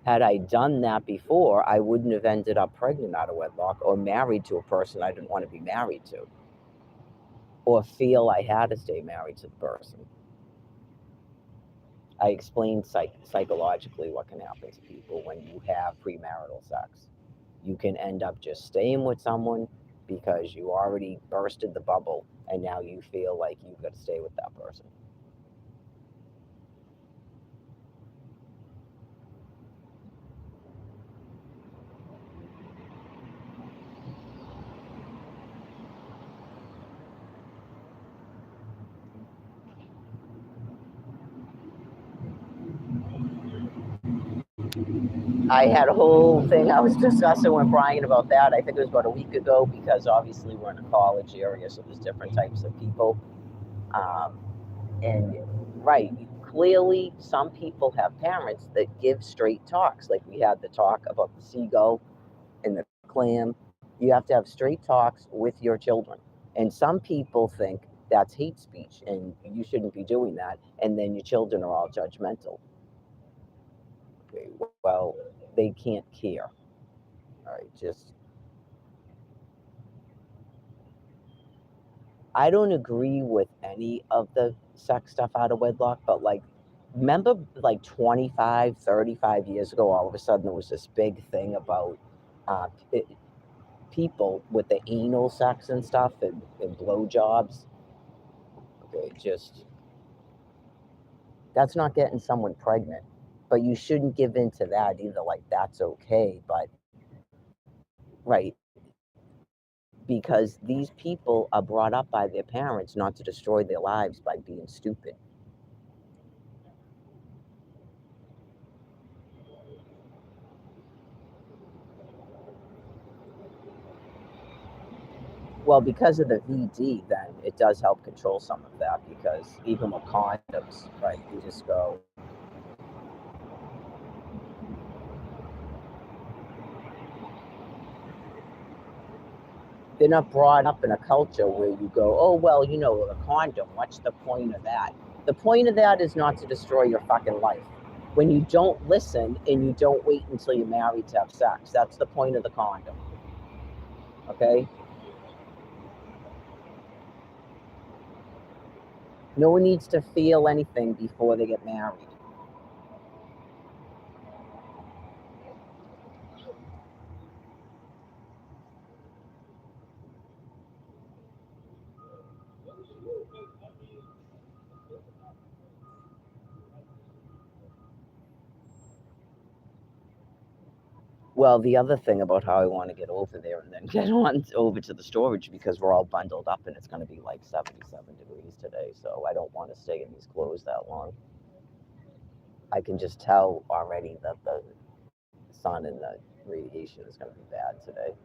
Had I done that before, I wouldn't have ended up pregnant out of wedlock or married to a person I didn't want to be married to or feel I had to stay married to the person. I explained psychologically what can happen to people when you have premarital sex. You can end up just staying with someone because you already bursted the bubble and now you feel like you've got to stay with that person. I had a whole thing I was discussing with Brian about that. I think it was about a week ago because obviously we're in a college area, so there's different types of people. Um, and right, clearly, some people have parents that give straight talks. Like we had the talk about the seagull and the clam. You have to have straight talks with your children. And some people think that's hate speech and you shouldn't be doing that. And then your children are all judgmental. Okay, well, they can't care. All right, just I don't agree with any of the sex stuff out of wedlock, but like, remember like 25, 35 years ago, all of a sudden there was this big thing about uh, it, people with the anal sex and stuff and blowjobs. Okay, just that's not getting someone pregnant, but you shouldn't give in to that either. Like, that's okay, but right, because these people are brought up by their parents not to destroy their lives by being stupid. Well, because of the VD, then it does help control some of that because even with condoms, right, you just go, they're not brought up in a culture where you go, oh, well, you know, a condom, what's the point of that? The point of that is not to destroy your fucking life. When you don't listen and you don't wait until you're married to have sex, that's the point of the condom. Okay? No one needs to feel anything before they get married. Well, the other thing about how I want to get over there and then get on over to the storage because we're all bundled up and it's going to be like 77 degrees today. So I don't want to stay in these clothes that long. I can just tell already that the sun and the radiation is going to be bad today.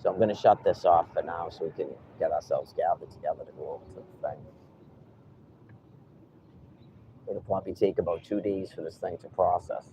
So I'm going to shut this off for now so we can get ourselves gathered together to go over to the thing. It'll probably take about 2 days for this thing to process.